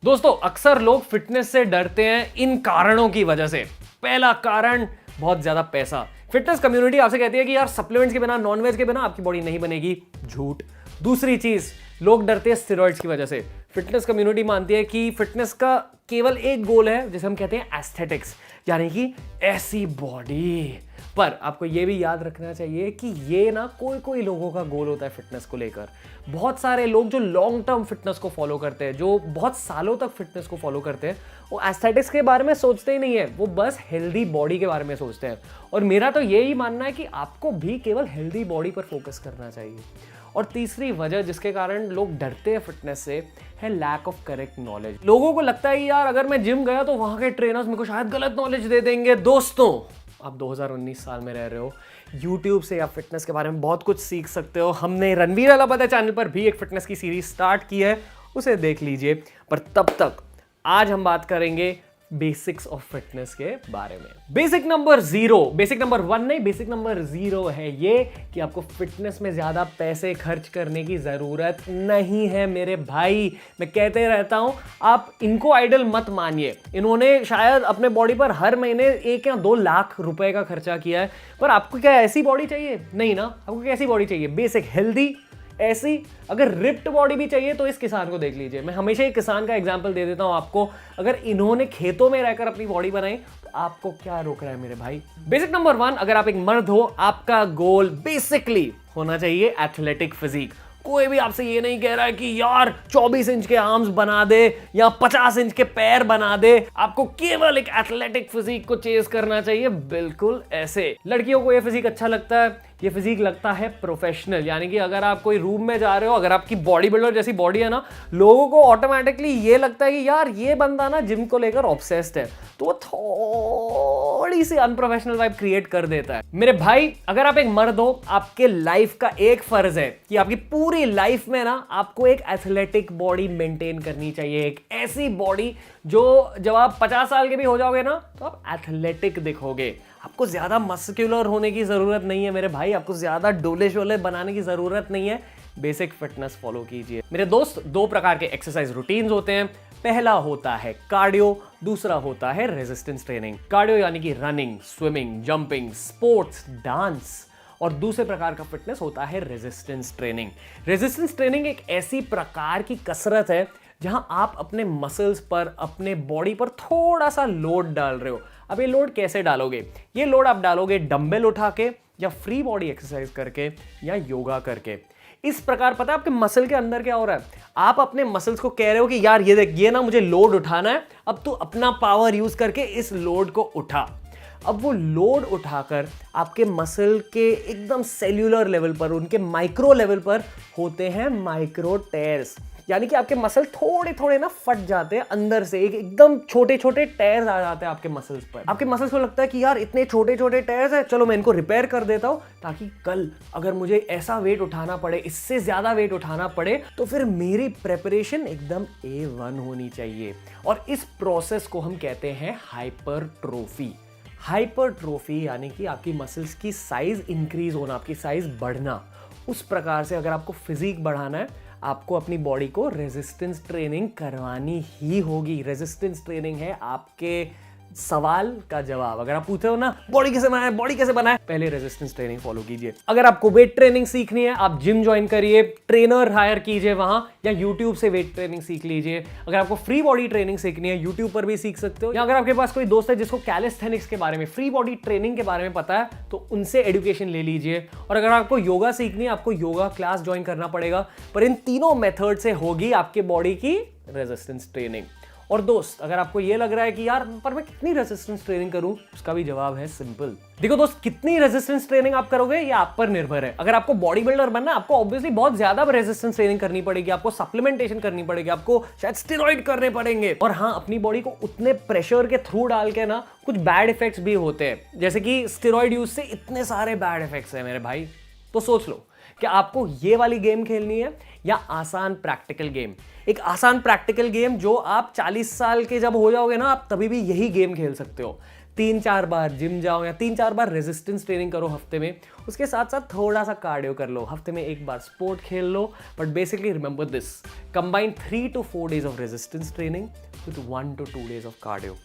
दोस्तों अक्सर लोग फिटनेस से डरते हैं इन कारणों की वजह से। पहला कारण बहुत ज्यादा पैसा। फिटनेस कम्युनिटी आपसे कहती है कि यार सप्लीमेंट्स के बिना, नॉनवेज के बिना आपकी बॉडी नहीं बनेगी। झूठ। दूसरी चीज, लोग डरते हैं स्टेरॉइड्स की वजह से। फिटनेस कम्युनिटी मानती है कि फिटनेस का केवल एक गोल है जिसे हम कहते हैं एस्थेटिक्स, यानी कि ऐसी बॉडी। पर आपको यह भी याद रखना चाहिए कि ये ना कोई कोई लोगों का गोल होता है फिटनेस को लेकर। बहुत सारे लोग जो लॉन्ग टर्म फिटनेस को फॉलो करते हैं, जो बहुत सालों तक फिटनेस को फॉलो करते हैं, वो एस्थेटिक्स के बारे में सोचते ही नहीं है, वो बस हेल्दी बॉडी के बारे में सोचते हैं। और मेरा तो यही मानना है कि आपको भी केवल हेल्दी बॉडी पर फोकस करना चाहिए। और तीसरी वजह जिसके कारण लोग डरते हैं फिटनेस से है लैक ऑफ करेक्ट नॉलेज। लोगों को लगता है कि यार अगर मैं जिम गया तो वहां के ट्रेनर्स मेरे को शायद गलत नॉलेज दे देंगे। दोस्तों आप 2019 साल में रह रहे हो, YouTube से आप फिटनेस के बारे में बहुत कुछ सीख सकते हो। हमने रणवीर अलापता चैनल पर भी एक फिटनेस की सीरीज स्टार्ट की है, उसे देख लीजिए। पर तब तक आज हम बात करेंगे बेसिक्स ऑफ फिटनेस के बारे में। बेसिक नंबर 0, बेसिक नंबर 1 नहीं, बेसिक नंबर 0 है ये कि आपको फिटनेस में ज्यादा पैसे खर्च करने की जरूरत नहीं है मेरे भाई। मैं कहते रहता हूं, आप इनको आइडल मत मानिए। इन्होंने शायद अपने बॉडी पर हर महीने 1 या 2 लाख रुपए का खर्चा किया है, पर आपको क्या ऐसी बॉडी चाहिए? नहीं ना। आपको कैसी बॉडी चाहिए? बेसिक हेल्दी ऐसी। अगर रिप्ड बॉडी भी चाहिए तो इस किसान को देख लीजिए। मैं हमेशा एक किसान का एग्जांपल दे देता हूं आपको। अगर इन्होंने खेतों में रहकर अपनी बॉडी बनाई तो आपको क्या रोक रहा है मेरे भाई? बेसिक नंबर 1, अगर आप एक मर्द हो, आपका गोल बेसिकली होना चाहिए एथलेटिक फिजिक। कोई भी आपसे ये नहीं कह रहा है कि यार 24 इंच के आर्म्स बना दे या 50 इंच के पैर बना दे। आपको केवल एक एथलेटिक फिजिक को चेज करना चाहिए, बिल्कुल ऐसे। लड़कियों को ये फिजिक अच्छा लगता है, ये फिजिक लगता है प्रोफेशनल। यानी कि अगर आप कोई रूम में जा रहे हो, अगर आपकी बॉडी बिल्डर जैसी बॉडी है ना, लोगों को ऑटोमेटिकली ये लगता है कि यार ये बंदा ना जिम को लेकर ऑब्सेस्ड है, तो वो थोड़ी सी अनप्रोफेशनल वाइब क्रिएट कर देता है। मेरे भाई अगर आप एक मर्द हो, आपके लाइफ का एक फर्ज है कि आपकी पूरी लाइफ में ना आपको एक एथलेटिक बॉडी मेंटेन करनी चाहिए। एक ऐसी बॉडी जो जब आप 50 साल के भी हो जाओगे ना तो आप एथलेटिक दिखोगे। आपको ज्यादा मस्कुलर होने की जरूरत नहीं है मेरे भाई, आपको ज्यादा डोले शोले बनाने की जरूरत नहीं है। बेसिक फिटनेस फॉलो कीजिए मेरे दोस्त। 2 प्रकार के एक्सरसाइज रूटीन्स होते हैं। पहला होता है कार्डियो, दूसरा होता है रेजिस्टेंस ट्रेनिंग। कार्डियो यानी कि running, swimming, jumping, sports, dance. और दूसरे प्रकार का फिटनेस होता है रेजिस्टेंस ट्रेनिंग। रेजिस्टेंस ट्रेनिंग एक ऐसी प्रकार की कसरत है जहां आप अपने मसल्स पर, अपने बॉडी पर थोड़ा सा लोड डाल रहे हो। अब ये लोड कैसे डालोगे? ये लोड आप डालोगे डंबल उठा के, या फ्री बॉडी एक्सरसाइज करके, या योगा करके। इस प्रकार पता है आपके मसल के अंदर क्या हो रहा है? आप अपने मसल्स को कह रहे हो कि यार ये देख, ये ना मुझे लोड उठाना है, अब तू अपना पावर यूज करके इस लोड को उठा। अब वो लोड उठाकर आपके मसल के एकदम सेल्यूलर लेवल पर, उनके माइक्रो लेवल पर होते हैं माइक्रो टेयर्स। यानी कि आपके मसल थोड़े थोड़े ना फट जाते हैं अंदर से, एकदम छोटे छोटे टेयर्स आ जाते हैं आपके मसल्स पर। आपके मसल्स को लगता है कि यार इतने छोटे छोटे टेयर्स हैं, चलो मैं इनको रिपेयर कर देता हूं, ताकि कल अगर मुझे ऐसा वेट उठाना पड़े, इससे ज्यादा वेट उठाना पड़े, तो फिर मेरी प्रेपरेशन एकदम A1 होनी चाहिए। और इस प्रोसेस को हम कहते हैं हाइपरट्रोफी। हाइपरट्रोफी यानी कि आपकी मसल्स की साइज इंक्रीज होना, आपकी साइज बढ़ना। उस प्रकार से अगर आपको फिजिक बढ़ाना है, आपको अपनी बॉडी को रेजिस्टेंस ट्रेनिंग करवानी ही होगी। रेजिस्टेंस ट्रेनिंग है आपके सवाल का जवाब। अगर आप पूछते हो ना बॉडी कैसे बनाए, बॉडी कैसे बनाए, पहले रेजिस्टेंस ट्रेनिंग फॉलो कीजिए। अगर आपको वेट ट्रेनिंग सीखनी है, आप जिम ज्वाइन करिए, ट्रेनर हायर कीजिए वहां, या यूट्यूब से वेट ट्रेनिंग सीख लीजिए। अगर आपको फ्री बॉडी ट्रेनिंग सीखनी है, यूट्यूब पर भी सीख सकते हो। या अगर आपके पास कोई दोस्त है जिसको कैलिस्थेनिक्स के बारे में, फ्री बॉडी ट्रेनिंग के बारे में पता है, तो उनसे एजुकेशन ले लीजिए। और अगर आपको योगा सीखनी है, आपको योगा क्लास ज्वाइन करना पड़ेगा। पर इन तीनों मेथड से होगी आपके बॉडी की रेजिस्टेंस ट्रेनिंग। और दोस्त अगर आपको ये लग रहा है कि यार पर मैं कितनी रेजिस्टेंस ट्रेनिंग करूं, उसका भी जवाब है सिंपल। देखो दोस्त, कितनी रेजिस्टेंस ट्रेनिंग आप करोगे ये आप पर निर्भर है। अगर आपको बॉडी बिल्डर बनना है, आपको ऑब्वियसली बहुत ज्यादा रेजिस्टेंस ट्रेनिंग करनी पड़ेगी, आपको सप्लीमेंटेशन करनी पड़ेगी, आपको शायद स्टेरॉइड करने पड़ेंगे। और हाँ, अपनी बॉडी को उतने प्रेशर के थ्रू डाल के ना कुछ बैड इफेक्ट्स भी होते हैं, जैसे कि स्टेरॉइड यूज से इतने सारे बैड इफेक्ट्स है मेरे भाई। तो सोच लो कि आपको ये वाली गेम खेलनी है या आसान प्रैक्टिकल गेम। एक आसान प्रैक्टिकल गेम जो आप 40 साल के जब हो जाओगे ना, आप तभी भी यही गेम खेल सकते हो। 3-4 बार जिम जाओ या 3-4 बार रेजिस्टेंस ट्रेनिंग करो हफ्ते में। उसके साथ साथ थोड़ा सा कार्डियो कर लो, हफ्ते में 1 बार स्पोर्ट खेल लो। But basically remember this, combine 3 to 4 days of resistance training with 1 to 2 days of cardio.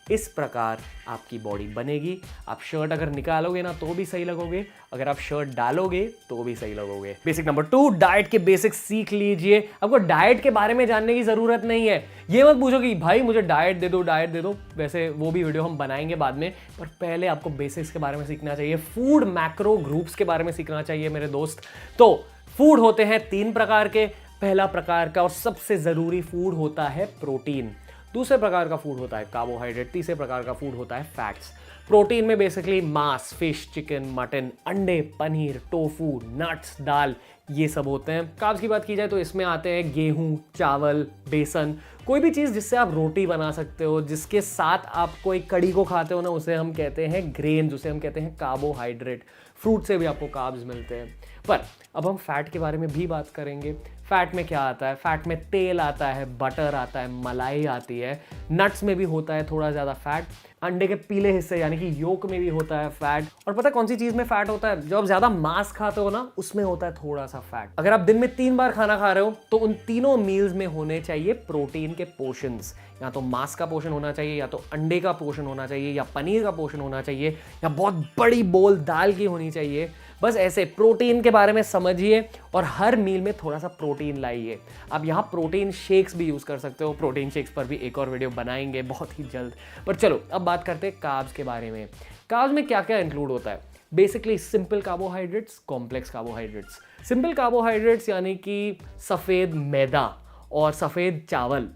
इस प्रकार आपकी बॉडी बनेगी। आप शर्ट अगर निकालोगे ना तो भी सही लगोगे, अगर आप शर्ट डालोगे तो भी सही लगोगे। बेसिक नंबर 2, डाइट के बेसिक्स सीख लीजिए। आपको डाइट के बारे में जानने की जरूरत नहीं है। ये मत पूछो कि भाई मुझे डाइट दे दो, डाइट दे दो। वैसे वो भी वीडियो हम बनाएंगे बाद में, पर पहले आपको बेसिक्स के बारे में सीखना चाहिए। फूड मैक्रो ग्रुप्स के बारे में सीखना चाहिए मेरे दोस्त। तो फूड होते हैं 3 प्रकार के। पहला प्रकार का और सबसे जरूरी फूड होता है प्रोटीन। दूसरे प्रकार का फूड होता है कार्बोहाइड्रेट। तीसरे प्रकार का फूड होता है फैट्स। प्रोटीन में बेसिकली मांस, फिश, चिकन, मटन, अंडे, पनीर, टोफू, नट्स, दाल, ये सब होते हैं। कार्ब्स की बात की जाए तो इसमें आते हैं गेहूं, चावल, बेसन, कोई भी चीज़ जिससे आप रोटी बना सकते हो, जिसके साथ आप कोई कड़ी को खाते हो ना, उसे हम कहते हैं ग्रेन, उसे हम कहते हैं कार्बोहाइड्रेट। फ्रूट से भी आपको कार्ब्स मिलते हैं। पर अब हम फैट के बारे में भी बात करेंगे। फैट में क्या आता है? फैट में तेल आता है, बटर आता है, मलाई आती है, नट्स में भी होता है थोड़ा ज़्यादा फैट, अंडे के पीले हिस्से यानी कि योक में भी होता है फैट। और पता है कौन सी चीज़ में फैट होता है? जब आप ज़्यादा मांस खाते हो ना, उसमें होता है थोड़ा सा फैट। अगर आप दिन में 3 बार खाना खा रहे हो तो उन तीनों मील्स में होने चाहिए प्रोटीन के पोर्शंस। या तो मांस का पोर्शन होना चाहिए, या तो अंडे का पोर्शन होना चाहिए, या पनीर का पोर्शन होना चाहिए, या बहुत बड़ी बोल दाल की होनी चाहिए। बस ऐसे प्रोटीन के बारे में समझिए और हर मील में थोड़ा सा प्रोटीन लाइए। आप यहाँ प्रोटीन शेक्स भी यूज़ कर सकते हो। प्रोटीन शेक्स पर भी एक और वीडियो बनाएंगे बहुत ही जल्द। पर चलो अब बात करते हैं कार्ब्स के बारे में। कार्ब्स में क्या क्या इंक्लूड होता है? Basically simple carbohydrates, complex carbohydrates. Simple carbohydrates यानी कि सफ़ेद मैदा और सफ़ेद चावल,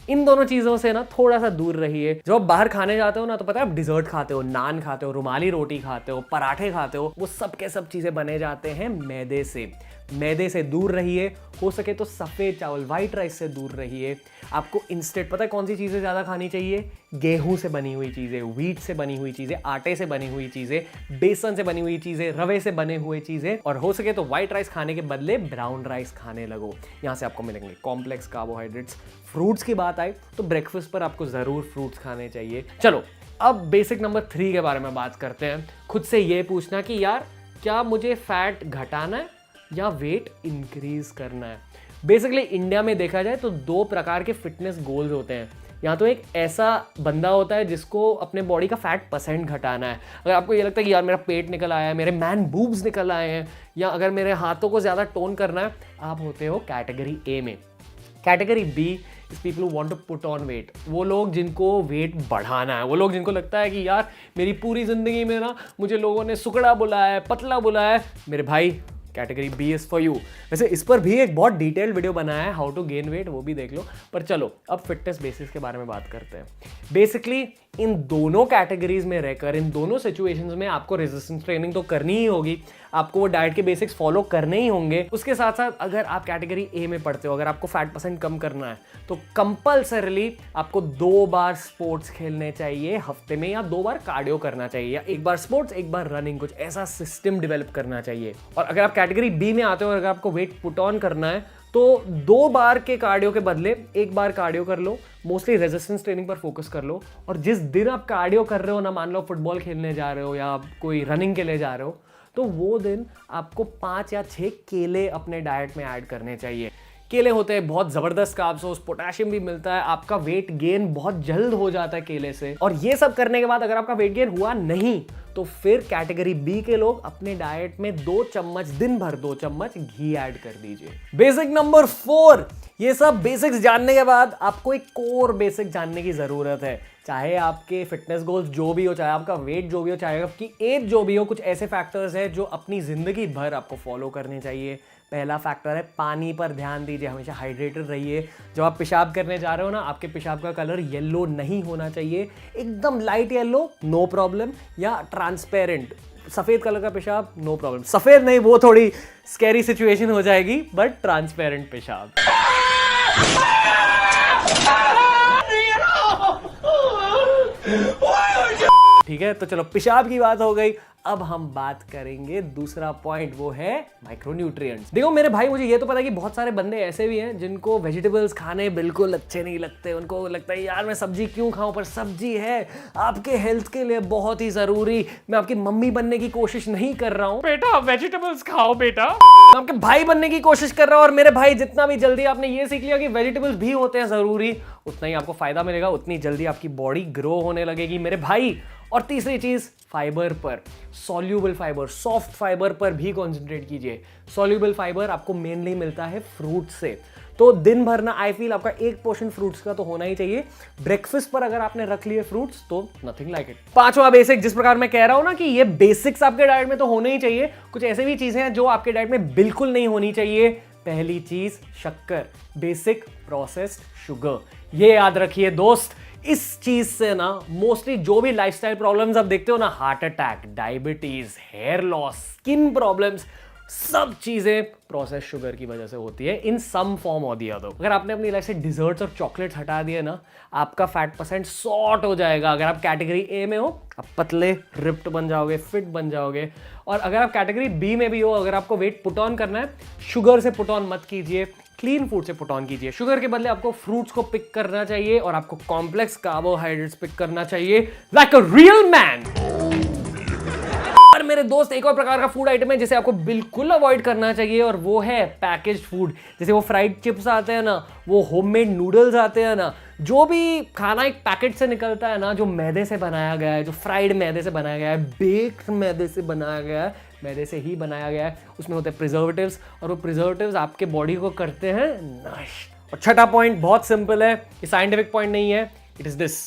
इन दोनों चीज़ों से ना थोड़ा सा दूर रहिए। जब आप बाहर खाने जाते हो ना, तो पता है आप डिजर्ट खाते हो, नान खाते हो, रुमाली रोटी खाते हो, पराठे खाते हो, वो सब के सब चीज़ें बने जाते हैं मैदे से। मैदे से दूर रहिए। हो सके तो सफ़ेद चावल, वाइट राइस से दूर रहिए। आपको इंस्टेंट पता है कौन सी चीज़ें ज़्यादा खानी चाहिए? गेहूं से बनी हुई चीज़ें, व्हीट से बनी हुई चीज़ें, आटे से बनी हुई चीज़ें, बेसन से बनी हुई चीज़ें, रवे से बने हुए चीज़ें। और हो सके तो वाइट राइस खाने के बदले ब्राउन राइस खाने लगो। यहाँ से आपको मिलेंगे कॉम्प्लेक्स कार्बोहाइड्रेट्स। फ्रूट्स की बात आई तो ब्रेकफास्ट पर आपको ज़रूर फ्रूट्स खाने चाहिए। चलो अब बेसिक नंबर 3 के बारे में बात करते हैं। खुद से ये पूछना कि यार क्या मुझे फैट घटाना है या वेट इंक्रीज करना है? बेसिकली इंडिया में देखा जाए तो 2 प्रकार के फिटनेस गोल्स होते हैं। या तो एक ऐसा बंदा होता है जिसको अपने बॉडी का फैट % घटाना है। अगर आपको ये लगता है कि यार मेरा पेट निकल आया है, मेरे मैन बूब्स निकल आए हैं, या अगर मेरे हाथों को ज़्यादा टोन करना है, आप होते हो कैटेगरी ए में। Category B is people who want to put on weight. वो लोग जिनको वेट बढ़ाना है, वो लोग जिनको लगता है कि यार मेरी पूरी ज़िंदगी में ना मुझे लोगों ने सुकड़ा बुलाया है, पतला बुलाया है। मेरे भाई category B is for you. वैसे इस पर भी एक बहुत डिटेल्ड वीडियो बनाया है, हाउ टू गेन वेट, वो भी देख लो। पर चलो अब फिटनेस बेसिक्स के बारे में बात करते हैं। बेसिकली इन दोनों कैटेगरीज में रहकर, इन दोनों सिचुएशंस में आपको रेजिस्टेंस ट्रेनिंग तो करनी ही होगी। आपको वो डाइट के बेसिक्स फॉलो करने ही होंगे। उसके साथ साथ अगर आप कैटेगरी ए में पढ़ते हो, अगर आपको फैट % कम करना है, तो कंपल्सरीली आपको 2 बार स्पोर्ट्स खेलने चाहिए हफ्ते में, या 2 बार कार्डियो करना चाहिए, या 1 बार स्पोर्ट्स 1 बार रनिंग। कुछ ऐसा सिस्टम डेवलप करना चाहिए। और अगर आप कैटेगरी बी में आते हो और अगर आपको वेट पुट ऑन करना है, तो 2 बार के कार्डियो के बदले 1 बार कार्डियो कर लो। मोस्टली रेजिस्टेंस ट्रेनिंग पर फोकस कर लो। और जिस दिन आप कार्डियो कर रहे हो ना, मान लो फुटबॉल खेलने जा रहे हो या आप कोई रनिंग के लिए जा रहे हो, तो वो दिन आपको 5 या 6 केले अपने डाइट में ऐड करने चाहिए। केले होते हैं बहुत ज़बरदस्त कार्ब सोर्स, पोटेशियम भी मिलता है, आपका वेट गेन बहुत जल्द हो जाता है केले से। और ये सब करने के बाद अगर आपका वेट गेन हुआ नहीं, तो फिर कैटेगरी बी के लोग अपने डाइट में 2 चम्मच, दिन भर 2 चम्मच घी ऐड कर दीजिए। बेसिक नंबर 4, ये सब बेसिक्स जानने के बाद आपको एक कोर बेसिक जानने की ज़रूरत है। चाहे आपके फिटनेस गोल्स जो भी हो, चाहे आपका वेट जो भी हो, चाहे आपकी एज जो भी हो, कुछ ऐसे फैक्टर्स हैं जो अपनी ज़िंदगी भर आपको फॉलो करने चाहिए। पहला फैक्टर है पानी पर ध्यान दीजिए, हमेशा हाइड्रेटेड रहिए। जब आप पेशाब करने जा रहे हो ना, आपके पेशाब का कलर येलो नहीं होना चाहिए, एकदम लाइट येलो नो प्रॉब्लम, या ट्रांसपेरेंट सफ़ेद कलर का पेशाब नो प्रॉब्लम। सफ़ेद नहीं, वो थोड़ी स्कैरी सिचुएशन हो जाएगी, बट ट्रांसपेरेंट पेशाब। ठीक है, तो चलो पेशाब की बात हो गई। अब हम बात करेंगे दूसरा पॉइंट, वो है माइक्रोन्यूट्रिएंट्स। देखो मेरे भाई, मुझे ये तो पता है कि बहुत सारे बंदे ऐसे भी हैं जिनको वेजिटेबल्स खाने बिल्कुल अच्छे नहीं लगते। उनको लगता है यार मैं सब्जी क्यों खाऊं, पर सब्जी है आपके हेल्थ के लिए बहुत ही जरूरी। मैं आपकी मम्मी बनने की कोशिश नहीं कर रहा हूं, बेटा वेजिटेबल्स खाओ बेटा, मैं आपके भाई बनने की कोशिश कर रहा हूं। और मेरे भाई, जितना भी जल्दी आपने ये सीख लिया कि वेजिटेबल्स भी होते हैं जरूरी, उतना ही आपको फायदा मिलेगा, उतनी जल्दी आपकी बॉडी ग्रो होने लगेगी मेरे भाई। और तीसरी चीज, फाइबर पर, सॉल्यूबल फाइबर, सॉफ्ट फाइबर पर भी कंसंट्रेट कीजिए। सॉल्यूबल फाइबर आपको मेनली मिलता है फ्रूट से, तो दिन भर ना आई फील आपका एक पोर्शन फ्रूट्स का तो होना ही चाहिए। ब्रेकफास्ट पर अगर आपने रख लिए फ्रूट्स तो नथिंग लाइक इट। पांचवा बेसिक, जिस प्रकार मैं कह रहा हूं ना कि ये बेसिक्स आपके डाइट में तो होने ही चाहिए, कुछ ऐसे भी चीजें हैं जो आपके डाइट में बिल्कुल नहीं होनी चाहिए। पहली चीज, शक्कर, बेसिक प्रोसेस्ड शुगर। ये याद रखिए दोस्त, इस चीज से ना मोस्टली जो भी लाइफस्टाइल प्रॉब्लम्स आप देखते हो ना, heart attack, diabetes, hair loss, skin problems, सब चीजें प्रोसेस शुगर की वजह से होती है इन सम फॉर्म और दी अदर। अगर आपने अपनी लाइफ से डिजर्ट्स और चॉकलेट्स हटा दिए ना, आपका फैट परसेंट सॉर्ट हो जाएगा। अगर आप कैटेगरी ए में हो, आप पतले रिप्ड बन जाओगे, फिट बन जाओगे। और अगर आप कैटेगरी बी में भी हो, अगर आपको वेट पुट ऑन करना है, शुगर से पुट ऑन मत कीजिए, क्लीन फूड से पुट ऑन कीजिए। शुगर के बदले आपको फ्रूट्स को पिक करना चाहिए और आपको कॉम्प्लेक्स कार्बोहाइड्रेट्स पिक करना चाहिए, लाइक अ रियल मैन। और मेरे दोस्त, एक और प्रकार का फूड आइटम है जिसे आपको बिल्कुल अवॉइड करना चाहिए, और वो है पैकेज्ड फूड। जैसे वो फ्राइड चिप्स आते हैं ना, वो होममेड नूडल्स आते हैं ना, जो भी खाना एक पैकेट से निकलता है ना, जो मैदे से बनाया गया है, जो फ्राइड मैदे से बनाया गया है, बेक्ड मैदे से बनाया गया है, मैदे से ही बनाया गया है, उसमें होते हैं प्रिजर्वेटिव्स, और वो प्रिजर्वेटिव्स आपके बॉडी को करते हैं नष्ट। और छठा पॉइंट बहुत सिंपल है, ये साइंटिफिक पॉइंट नहीं है, it is this: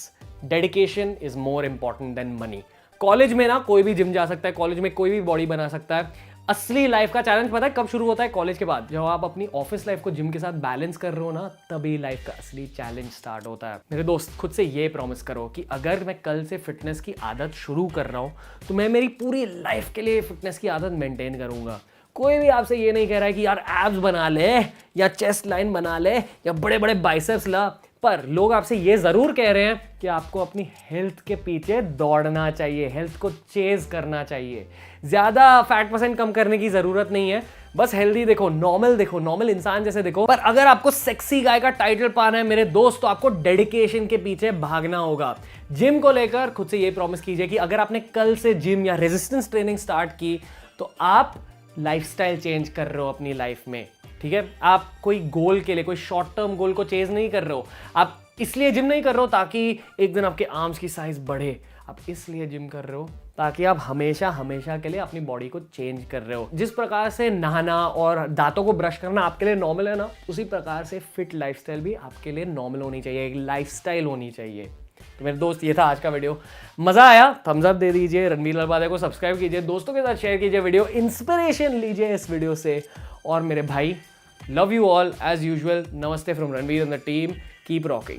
dedication is more important than money. College में ना कोई भी जिम जा सकता है, कॉलेज में कोई भी बॉडी बना सकता है। असली लाइफ का चैलेंज पता है कब शुरू होता है? कॉलेज के बाद। जब आप अपनी ऑफिस लाइफ को जिम के साथ बैलेंस कर रहे हो ना, तभी लाइफ का असली चैलेंज स्टार्ट होता है। मेरे दोस्त, खुद से ये प्रॉमिस करो कि अगर मैं कल से फिटनेस की आदत शुरू कर रहा हूं, तो मैं मेरी पूरी लाइफ के लिए फिटनेस की आदत मेंटेन करूंगा। कोई भी आपसे ये नहीं कह रहा है कि यार एब्स बना ले, या चेस्ट लाइन बना ले, या बड़े बड़े बाइसेप्स ला, पर लोग आपसे ये जरूर कह रहे हैं कि आपको अपनी हेल्थ के पीछे दौड़ना चाहिए, हेल्थ को चेज करना चाहिए। ज्यादा फैट परसेंट कम करने की जरूरत नहीं है, बस हेल्दी देखो, नॉर्मल इंसान जैसे देखो। पर अगर आपको सेक्सी गाय का टाइटल पाना है मेरे दोस्त, तो आपको डेडिकेशन के पीछे भागना होगा। जिम को लेकर खुद से ये प्रॉमिस कीजिए कि अगर आपने कल से जिम या रेजिस्टेंस ट्रेनिंग स्टार्ट की, तो आप लाइफस्टाइल चेंज कर रहे हो अपनी लाइफ में, ठीक है? आप कोई गोल के लिए, कोई शॉर्ट टर्म गोल को चेज नहीं कर रहे हो। आप इसलिए जिम नहीं कर रहे हो ताकि एक दिन आपके आर्म्स की साइज बढ़े, आप इसलिए जिम कर रहे हो ताकि आप हमेशा के लिए अपनी बॉडी को चेंज कर रहे हो। जिस प्रकार से नहाना और दांतों को ब्रश करना आपके लिए नॉर्मल है ना, उसी प्रकार से फिट लाइफस्टाइल भी आपके लिए नॉर्मल होनी चाहिए, एक लाइफस्टाइल होनी चाहिए। तो मेरे दोस्त, ये था आज का वीडियो। मजा आया? थम्स अप दे दीजिए, रणवीर ललबादे को सब्सक्राइब कीजिए, दोस्तों के साथ शेयर कीजिए वीडियो, इंस्पिरेशन लीजिए इस वीडियो से। और मेरे भाई, love you all as usual. नमस्ते from Ranveer and the team. Keep rocking.